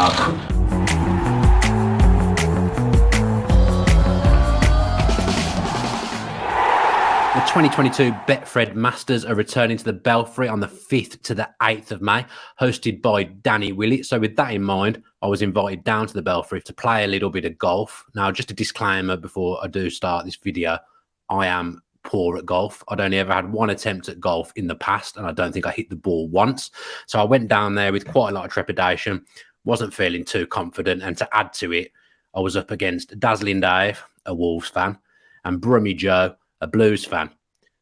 The 2022 Betfred Masters are returning to the Belfry on the 5th to the 8th of May, hosted by Danny Willett. So with that in mind, I was invited down to the Belfry to play a little bit of golf. Now, just a disclaimer before I do start this video, I am poor at golf. I'd only ever had one attempt at golf in the past, and I don't think I hit the ball once. So I went down there with quite a lot of trepidation, wasn't feeling too confident. And to add to it, I was up against Dazzling Dave, a Wolves fan, and Brummy Joe, a Blues fan.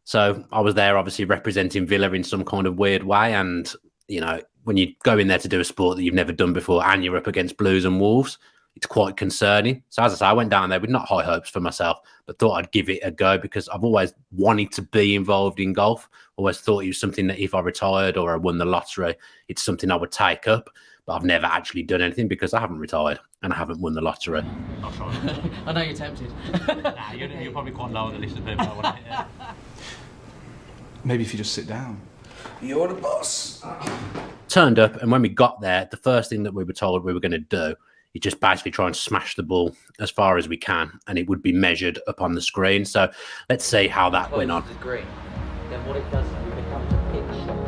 So I was there obviously representing Villa in some kind of weird way. And, you know, when you go in there to do a sport that you've never done before and you're up against Blues and Wolves, it's quite concerning. So as I say, I went down there with not high hopes for myself, but thought I'd give it a go because I've always wanted to be involved in golf. Always thought it was something that if I retired or I won the lottery, it's something I would take up. But I've never actually done anything because I haven't retired and I haven't won the lottery. Not sure. I know you're tempted. Nah, you're probably quite low on the list of people I want to hit. Maybe if you just sit down. You're the boss. Turned up, and when we got there, the first thing that we were told we were going to do is just basically try and smash the ball as far as we can, and it would be measured up on the screen. So let's see how that went on. The green. Then what it does is it becomes a pitch shot.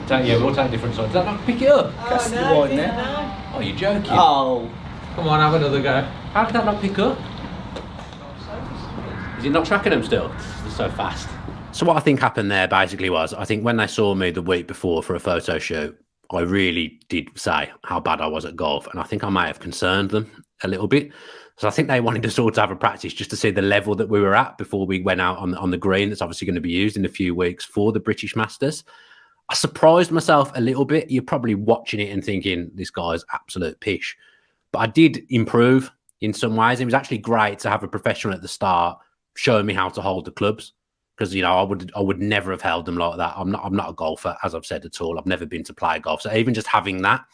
Yeah, we'll take different sides. Did that not pick it up? That's the one there. Oh, you're joking. Oh. Come on, have another go. How did that not pick up? Is it not tracking them still? It's so fast. So what I think happened there basically was, I think when they saw me the week before for a photo shoot, I really did say how bad I was at golf. And I think I may have concerned them a little bit. So I think they wanted us all to have a practice just to see the level that we were at before we went out on the green that's obviously going to be used in a few weeks for the British Masters. I surprised myself a little bit. You're probably watching it and thinking, this guy's absolute pish. But I did improve in some ways. It was actually great to have a professional at the start showing me how to hold the clubs. Because, you know, I would never have held them like that. I'm not a golfer, as I've said at all. I've never been to play golf. So even just having that,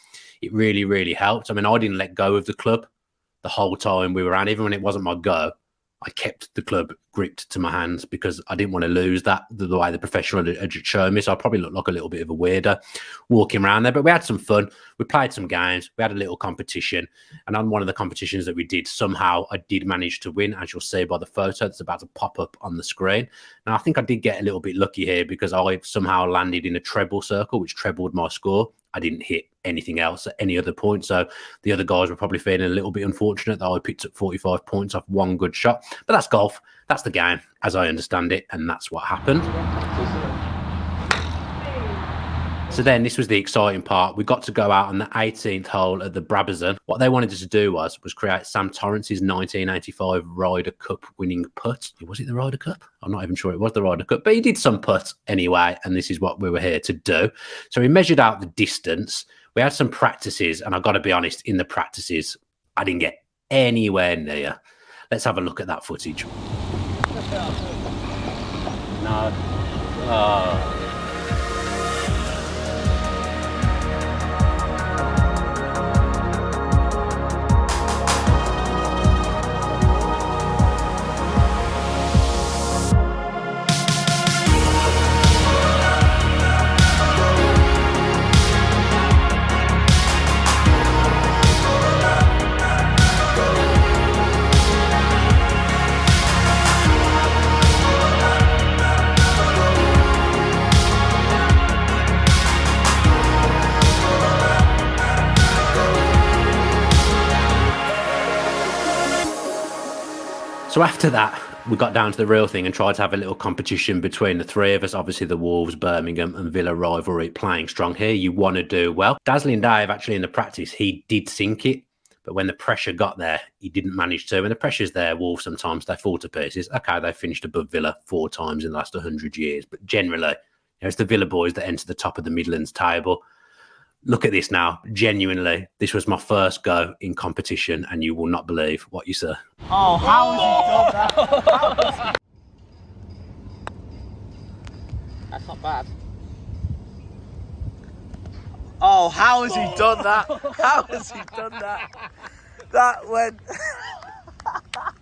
it really, really helped. I mean, I didn't let go of the club the whole time we were out. Even when it wasn't my go, I kept the club gripped to my hands because I didn't want to lose that the way the professional had shown me. So I probably looked like a little bit of a weirdo walking around there. But we had some fun. We played some games. We had a little competition. And on one of the competitions that we did, somehow I did manage to win, as you'll see by the photo that's about to pop up on the screen. Now, I think I did get a little bit lucky here because I somehow landed in a treble circle, which trebled my score. I didn't hit anything else at any other point. So the other guys were probably feeling a little bit unfortunate that I picked up 45 points off one good shot. But that's golf. That's the game, as I understand it. And that's what happened. So then this was the exciting part. We got to go out on the 18th hole at the Brabazon. What they wanted us to do was create Sam Torrance's 1985 Ryder Cup winning putt. Was it the Ryder Cup? I'm not even sure it was the Ryder Cup, but he did some putt anyway, and this is what we were here to do. So we measured out the distance. We had some practices, and I've got to be honest, in the practices, I didn't get anywhere near. Let's have a look at that footage. No. Oh. So after that, we got down to the real thing and tried to have a little competition between the three of us. Obviously, the Wolves, Birmingham and Villa rivalry playing strong here. You want to do well. Dazzling Dave, actually, in the practice, he did sink it. But when the pressure got there, he didn't manage to. When the pressure's there, Wolves sometimes, they fall to pieces. Okay, they finished above Villa 4 times in the last 100 years. But generally, it's the Villa boys that enter the top of the Midlands table. Look at this now. Genuinely, this was my first go in competition, and you will not believe what you see. Oh, how has he done that? That's not bad. Oh, how has he done that? How has he done that? That went...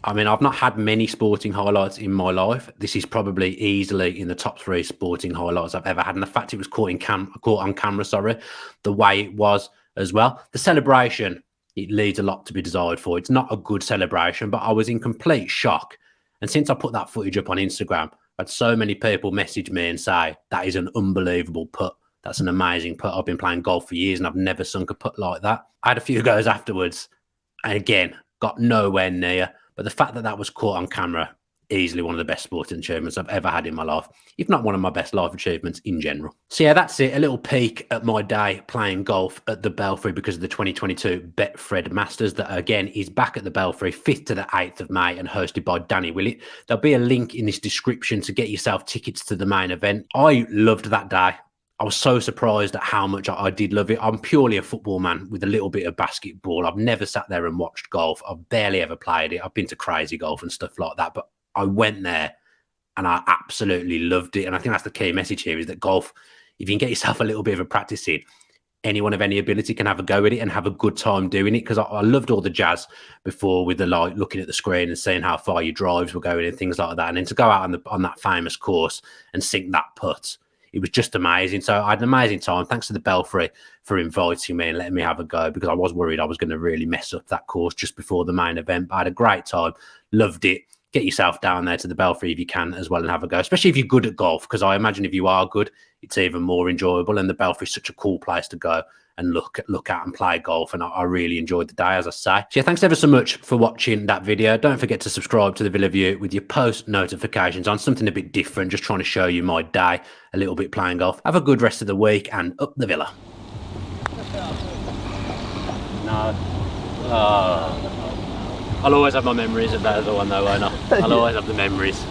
I mean, I've not had many sporting highlights in my life. This is probably easily in the top 3 sporting highlights I've ever had. And the fact it was caught on camera, the way it was as well. The celebration, it leaves a lot to be desired for. It's not a good celebration, but I was in complete shock. And since I put that footage up on Instagram, I've had so many people message me and say, that is an unbelievable putt. That's an amazing putt. I've been playing golf for years and I've never sunk a putt like that. I had a few goes afterwards and again, got nowhere near. But the fact that that was caught on camera, easily one of the best sporting achievements I've ever had in my life, if not one of my best life achievements in general. So yeah, that's it. A little peek at my day playing golf at the Belfry because of the 2022 Betfred Masters that, again, is back at the Belfry 5th to the 8th of May and hosted by Danny Willett. There'll be a link in this description to get yourself tickets to the main event. I loved that day. I was so surprised at how much I did love it. I'm purely a football man with a little bit of basketball. I've never sat there and watched golf. I've barely ever played it. I've been to crazy golf and stuff like that. But I went there and I absolutely loved it. And I think that's the key message here is that golf, if you can get yourself a little bit of a practice in, anyone of any ability can have a go at it and have a good time doing it. Because I loved all the jazz before with the light, looking at the screen and seeing how far your drives were going and things like that. And then to go out on that famous course and sink that putt, it was just amazing. So I had an amazing time. Thanks to the Belfry for inviting me and letting me have a go because I was worried I was going to really mess up that course just before the main event. But I had a great time. Loved it. Get yourself down there to the Belfry if you can as well and have a go, especially if you're good at golf, because I imagine if you are good, it's even more enjoyable. And the Belfry is such a cool place to go and look at and play golf. And I really enjoyed the day, as I say. So yeah, thanks ever so much for watching that video. Don't forget to subscribe to the Villa View with your post notifications on, something a bit different, just trying to show you my day a little bit playing golf. Have a good rest of the week and up the Villa. No. I'll always have my memories of that other one though, won't I? I'll always have the memories.